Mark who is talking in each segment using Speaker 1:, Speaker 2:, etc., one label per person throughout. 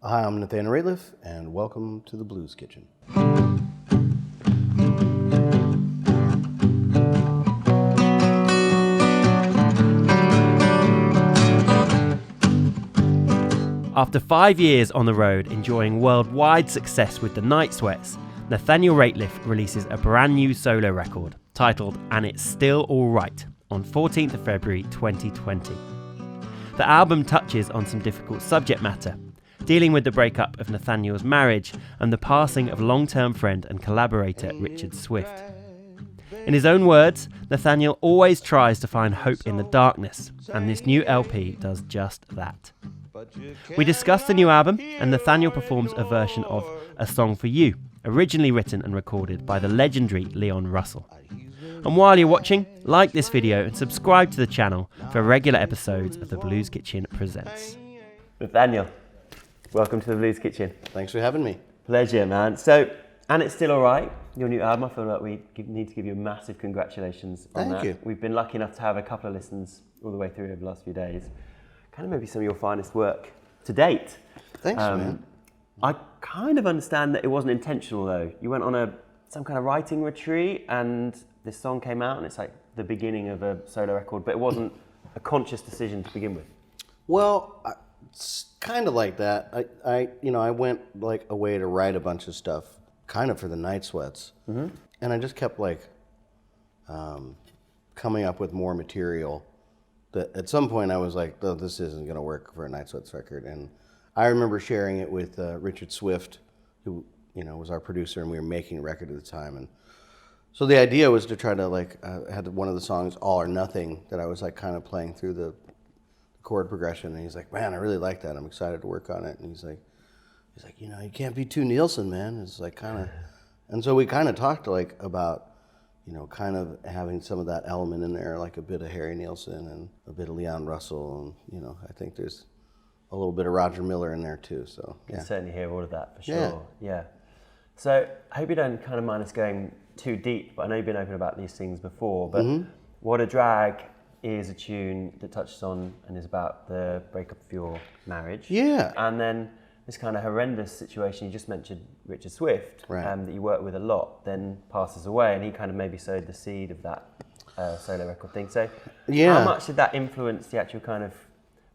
Speaker 1: Hi, I'm Nathaniel Rateliff, and welcome to the Blues Kitchen.
Speaker 2: After 5 years on the road enjoying worldwide success with the Night Sweats, Nathaniel Rateliff releases a brand new solo record titled And It's Still Alright on 14th of February 2020. The album touches on some difficult subject matter, dealing with the breakup of Nathaniel's marriage and the passing of long-term friend and collaborator Richard Swift. In his own words, Nathaniel always tries to find hope in the darkness, and this new LP does just that. We discuss the new album, and Nathaniel performs a version of A Song for You, originally written and recorded by the legendary Leon Russell. And while you're watching, like this video and subscribe to the channel for regular episodes of The Blues Kitchen Presents. Nathaniel, welcome to The Blues Kitchen.
Speaker 1: Thanks for having me.
Speaker 2: Pleasure, man. So, And It's Still Alright, your new album. I feel like we need to give you a massive congratulations on that.
Speaker 1: Thank you.
Speaker 2: We've been lucky enough to have a couple of listens all the way through over the last few days. Kind of maybe some of your finest work to date.
Speaker 1: Thanks, man.
Speaker 2: I kind of understand that it wasn't intentional though. You went on some kind of writing retreat and this song came out and it's like the beginning of a solo record, but it wasn't a conscious decision to begin with.
Speaker 1: Well, it's kind of like that. I went like away to write a bunch of stuff, kind of for the Night Sweats, and I just kept like coming up with more material. That at some point I was like, oh, this isn't going to work for a Night Sweats record, and I remember sharing it with Richard Swift, who was our producer, and we were making a record at the time, and so the idea was to try to like had one of the songs All or Nothing that I was like kind of playing through the chord progression, and he's like, man, I really like that. I'm excited to work on it. And he's like, you can't be too Nielsen, man. It's like kind of, and so we kind of talked like about, kind of having some of that element in there, like a bit of Harry Nilsson and a bit of Leon Russell, and I think there's a little bit of Roger Miller in there too. So
Speaker 2: you can certainly hear all of that for sure. Yeah. So I hope you don't kind of mind us going too deep, but I know you've been open about these things before. But What a Drag is a tune that touches on and is about the breakup of your marriage.
Speaker 1: Yeah.
Speaker 2: And then this kind of horrendous situation, you just mentioned Richard Swift,
Speaker 1: right.
Speaker 2: That you work with a lot, then passes away, and he kind of maybe sowed the seed of that solo record thing. So how much did that influence the actual kind of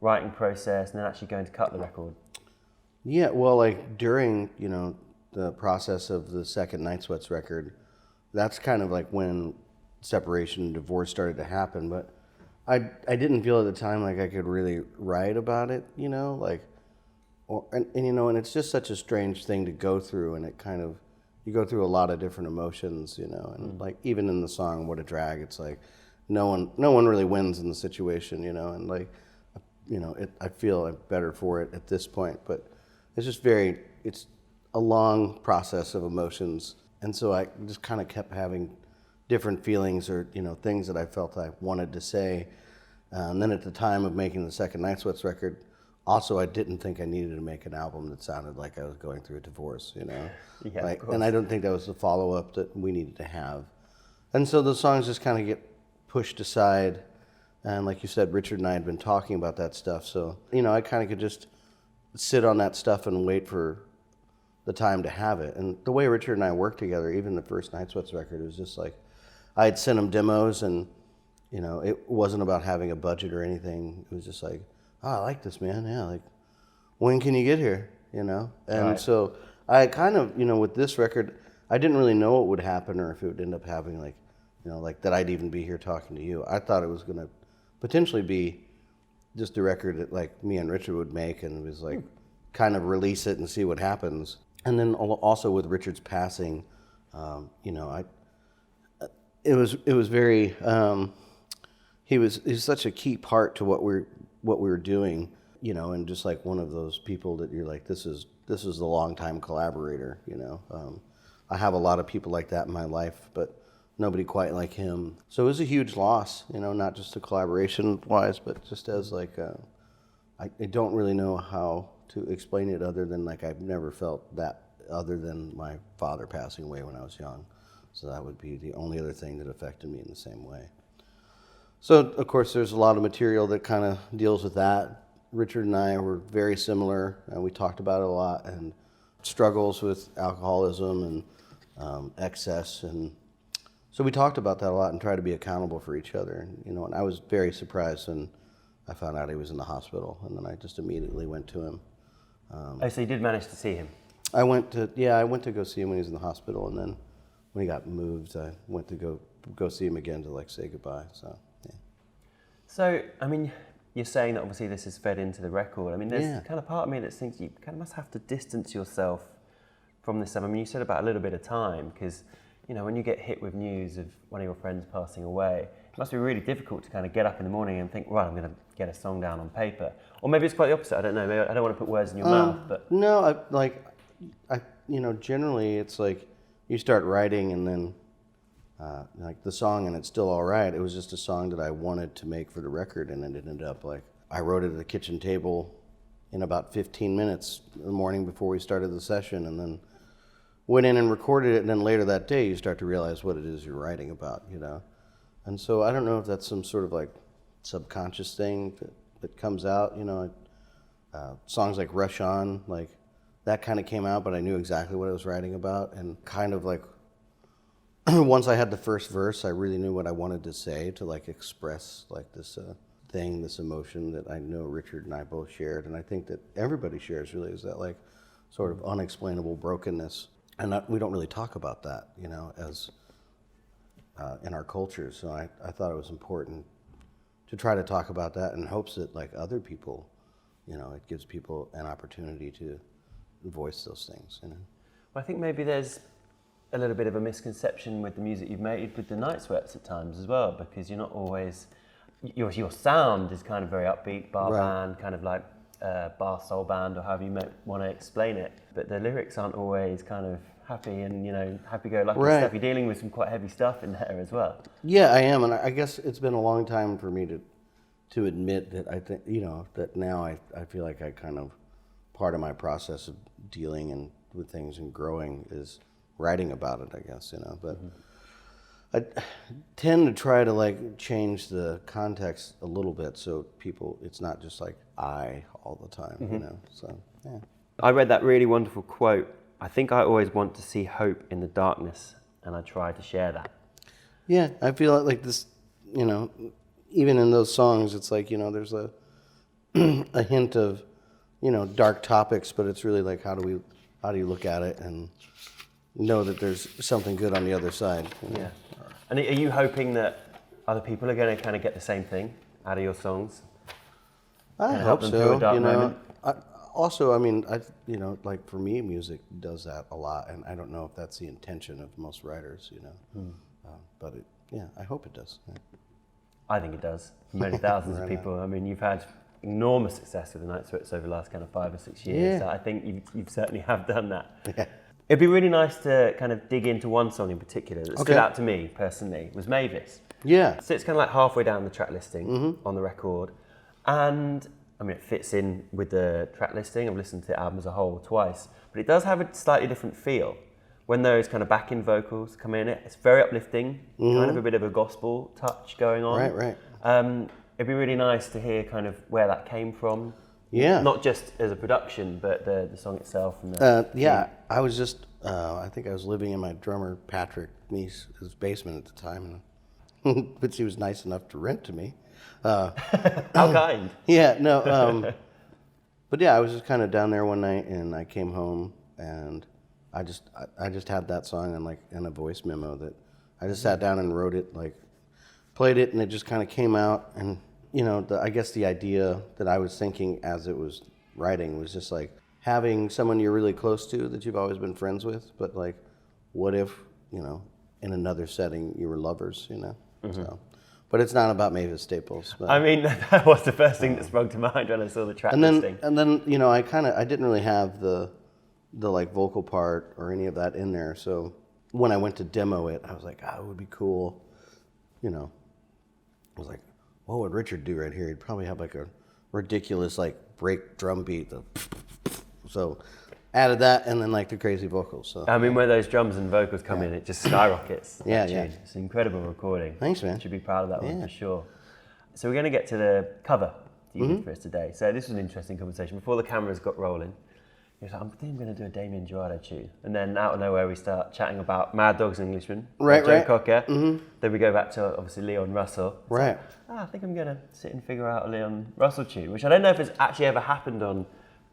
Speaker 2: writing process and then actually going to cut the record?
Speaker 1: Yeah, well, like during, the process of the second Night Sweats record, that's kind of like when separation and divorce started to happen, but I didn't feel at the time like I could really write about it, and it's just such a strange thing to go through, and it kind of, you go through a lot of different emotions, and like even in the song What a Drag, it's like no one really wins in the situation, and like, I feel better for it at this point, but it's just it's a long process of emotions, and so I just kind of kept having different feelings or, things that I felt I wanted to say. And then at the time of making the second Night Sweats record, also I didn't think I needed to make an album that sounded like I was going through a divorce,
Speaker 2: Yeah,
Speaker 1: like, and I don't think that was the follow-up that we needed to have. And so the songs just kind of get pushed aside. And like you said, Richard and I had been talking about that stuff. So, I kind of could just sit on that stuff and wait for the time to have it. And the way Richard and I worked together, even the first Night Sweats record, it was just like, I had sent him demos and, it wasn't about having a budget or anything. It was just like, oh, I like this, man. Yeah, like, when can you get here? And
Speaker 2: right.
Speaker 1: So I kind of, with this record, I didn't really know what would happen or if it would end up having like, like that I'd even be here talking to you. I thought it was going to potentially be just a record that like me and Richard would make, and it was like kind of release it and see what happens. And then also with Richard's passing, it was very, he was such a key part to what we were doing, and just like one of those people that you're like, this is the longtime collaborator, I have a lot of people like that in my life, but nobody quite like him. So it was a huge loss, not just the collaboration wise, but just as like, I don't really know how to explain it other than like I've never felt that other than my father passing away when I was young. So that would be the only other thing that affected me in the same way. So of course there's a lot of material that kind of deals with that. Richard and I were very similar, and we talked about it a lot, and struggles with alcoholism and excess, and so we talked about that a lot and tried to be accountable for each other. And I was very surprised when I found out he was in the hospital, and then I just immediately went to him.
Speaker 2: So you did manage to see him?
Speaker 1: I went to go see him when he was in the hospital, and then when he got moved, I went to go see him again to say goodbye. So yeah.
Speaker 2: So I mean, you're saying that obviously this is fed into the record. I mean, there's kind of part of me that thinks you kind of must have to distance yourself from this stuff. I mean, you said about a little bit of time, because when you get hit with news of one of your friends passing away, it must be really difficult to kind of get up in the morning and think, right, I'm going to get a song down on paper. Or maybe it's quite the opposite. I don't know. Maybe I don't want to put words in your mouth, but
Speaker 1: no, generally it's like you start writing, and then like the song, and it's still all right. It was just a song that I wanted to make for the record, and it ended up I wrote it at the kitchen table in about 15 minutes the morning before we started the session, and then went in and recorded it, and then later that day you start to realize what it is you're writing about, And so I don't know if that's some sort of subconscious thing that comes out, songs like Rush On, that kind of came out, but I knew exactly what I was writing about, and kind of once I had the first verse, I really knew what I wanted to say to express this thing, this emotion that I know Richard and I both shared, and I think that everybody shares really, is that sort of unexplainable brokenness. And we don't really talk about that, as in our culture. So I thought it was important to try to talk about that in hopes that other people, it gives people an opportunity to voice those things.
Speaker 2: Well, I think maybe there's a little bit of a misconception with the music you've made with the Night Sweats at times as well, because you're not always, your sound is kind of very upbeat, bar band, kind of like bar soul band, or however you might want to explain it, but the lyrics aren't always kind of happy and happy-go-lucky stuff. You're dealing with some quite heavy stuff in there as well.
Speaker 1: Yeah, I am, and I guess it's been a long time for me to admit that I think that now I feel like I kind of, part of my process of dealing with things and growing is writing about it, I guess, but I tend to try to change the context a little bit, so people, it's not just I all the time, so yeah.
Speaker 2: I read that really wonderful quote, I think I always want to see hope in the darkness, and I try to share that.
Speaker 1: Yeah, I feel like this, even in those songs, it's there's a a hint of, dark topics, but it's really how do you look at it and know that there's something good on the other side.
Speaker 2: Yeah. And are you hoping that other people are going to kind of get the same thing out of your songs?
Speaker 1: I hope so. Also, I mean, for me, music does that a lot, and I don't know if that's the intention of most writers, but I hope it does. Yeah.
Speaker 2: I think it does. Many thousands of people. I mean, you've had enormous success with the Night Sweats over the last kind of 5 or 6 years.
Speaker 1: Yeah.
Speaker 2: So I think you certainly have done that.
Speaker 1: Yeah.
Speaker 2: It'd be really nice to kind of dig into one song in particular that stood out to me personally, was Mavis.
Speaker 1: Yeah.
Speaker 2: So it's kind of halfway down the track listing on the record, and I mean, it fits in with the track listing. I've listened to the album as a whole twice, but it does have a slightly different feel. When those kind of backing vocals come in, it's very uplifting, kind of a bit of a gospel touch going on.
Speaker 1: Right.
Speaker 2: It'd be really nice to hear kind of where that came from.
Speaker 1: Yeah.
Speaker 2: Not just as a production, but the song itself. And
Speaker 1: I was just, I think I was living in my drummer Patrick Meese's basement at the time, which he was nice enough to rent to me.
Speaker 2: How kind.
Speaker 1: Yeah, no. But yeah, I was just kind of down there one night, and I came home, and I just had that song in a voice memo that I just sat down and wrote it, played it, and it just kind of came out. And I guess the idea that I was thinking as it was writing was just having someone you're really close to that you've always been friends with, but what if in another setting you were lovers, So, but it's not about Mavis Staples. But,
Speaker 2: I mean, that was the first thing that sprung to mind when I saw the track listing.
Speaker 1: And then I didn't really have the vocal part or any of that in there. So when I went to demo it, I was like, it would be cool. I was like, what would Richard do right here? He'd probably have a ridiculous break drum beat. So added that, and then the crazy vocals. So
Speaker 2: I mean, when those drums and vocals come in, it just skyrockets.
Speaker 1: Yeah.
Speaker 2: It's an incredible recording.
Speaker 1: Thanks, man.
Speaker 2: You should be proud of that one for sure. So we're going to get to the cover that you did for us today. So this was an interesting conversation. Before the cameras got rolling, he was like, I think I'm going to do a Damien Jurado tune. And then out of nowhere, we start chatting about Mad Dogs and Englishmen, Joe Cocker. Then we go back to, obviously, Leon Russell.
Speaker 1: Right.
Speaker 2: I think I'm going to sit and figure out a Leon Russell tune, which I don't know if it's actually ever happened on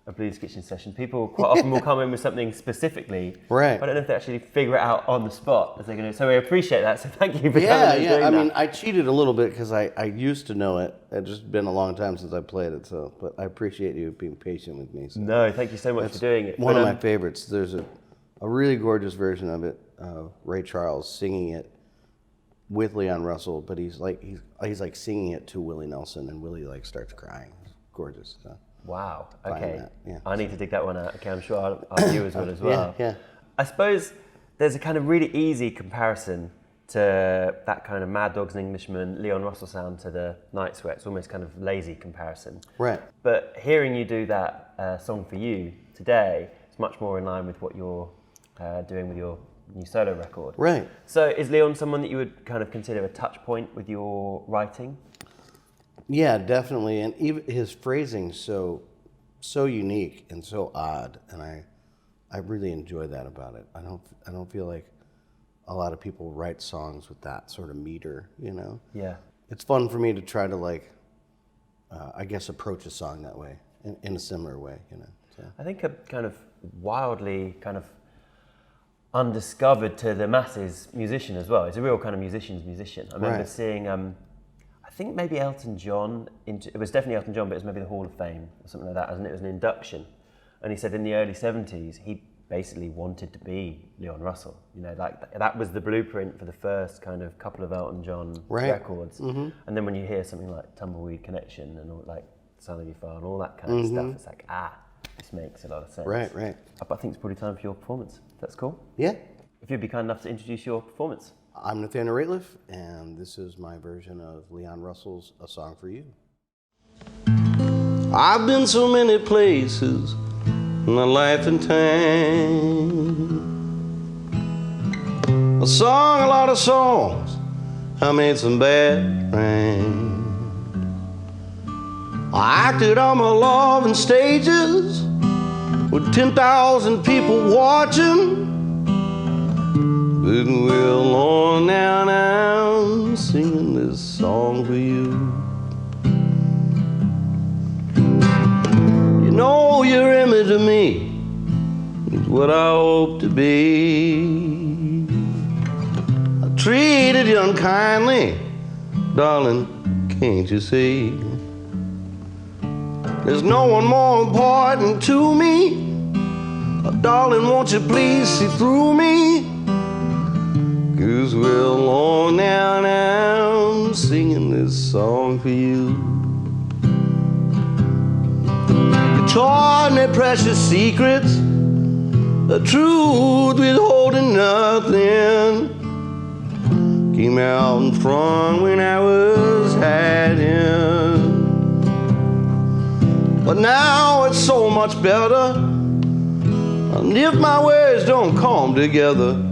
Speaker 2: a Blues Kitchen session. People quite often will come in with something specifically.
Speaker 1: Right.
Speaker 2: But I don't know if they actually figure it out on the spot as they're going to. So we appreciate that. So thank you for coming and doing that.
Speaker 1: I mean, I cheated a little bit because I used to know it. It's just been a long time since I played it. So, but I appreciate you being patient with me. So.
Speaker 2: No, thank you so much for doing it.
Speaker 1: One of my favorites. There's a really gorgeous version of it. Ray Charles singing it with Leon Russell, but he's like singing it to Willie Nelson, and Willie like starts crying. It's gorgeous. So.
Speaker 2: Wow. Okay.
Speaker 1: Yeah.
Speaker 2: I need to dig that one out. Okay, I'm sure our viewers will as well.
Speaker 1: Yeah.
Speaker 2: I suppose there's a kind of really easy comparison to that kind of Mad Dogs and Englishmen, Leon Russell sound to the Night Sweats, almost kind of lazy comparison.
Speaker 1: Right.
Speaker 2: But hearing you do that song for you today, it's much more in line with what you're doing with your new solo record.
Speaker 1: Right.
Speaker 2: So is Leon someone that you would kind of consider a touch point with your writing?
Speaker 1: Yeah, definitely, and even his phrasing's so unique and so odd, and I really enjoy that about it. I don't feel like a lot of people write songs with that sort of meter, you know.
Speaker 2: Yeah.
Speaker 1: It's fun for me to try to I guess approach a song that way, in a similar way, you know. So.
Speaker 2: I think a kind of wildly kind of undiscovered to the masses musician as well. He's a real kind of musician's musician. I remember seeing. I think maybe Elton John, it was definitely Elton John, but it was maybe the Hall of Fame or something like that, and it was an induction. And he said in the early 70s, he basically wanted to be Leon Russell. You know, like that was the blueprint for the first kind of couple of Elton John records. And then when you hear something like Tumbleweed Connection and all, like Son of Your Far and all that kind of stuff, it's like, this makes a lot of sense.
Speaker 1: Right.
Speaker 2: I think it's probably time for your performance. That's cool.
Speaker 1: Yeah.
Speaker 2: If you'd be kind enough to introduce your performance.
Speaker 1: I'm Nathaniel Rateliff, and this is my version of Leon Russell's A Song for You. I've been so many places in my life and time. I sung a lot of songs, I made some bad friends. I acted on my love in stages with 10,000 people watching. But well, on now, I'm singing this song for you. You know your image of me is what I hope to be. I treated you unkindly, darling, can't you see? There's no one more important to me. Oh, darling, won't you please see through me? 'Cause well, on now, I'm singing this song for you. You taught me precious secrets, the truth withholding nothing. Came out in front when I was hiding. But now it's so much better, and if my words don't come together,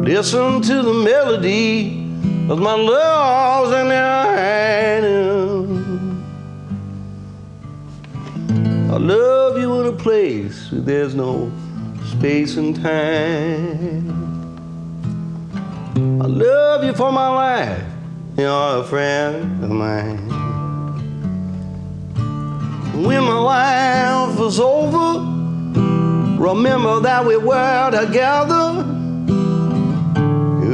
Speaker 1: listen to the melody of my love's in their hand. I love you in a place where there's no space and time. I love you for my life, you're a friend of mine. When my life is over, remember that we were together.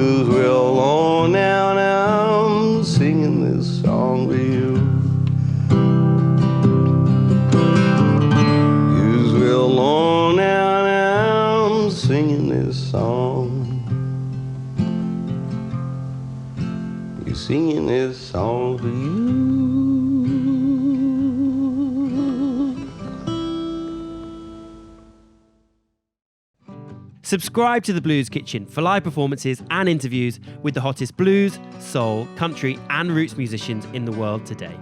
Speaker 1: 'Cause we're alone now, and I'm singing this song for you. 'Cause we're alone now, and I'm singing this song. You're singing this song for you.
Speaker 2: Subscribe to The Blues Kitchen for live performances and interviews with the hottest blues, soul, country and roots musicians in the world today.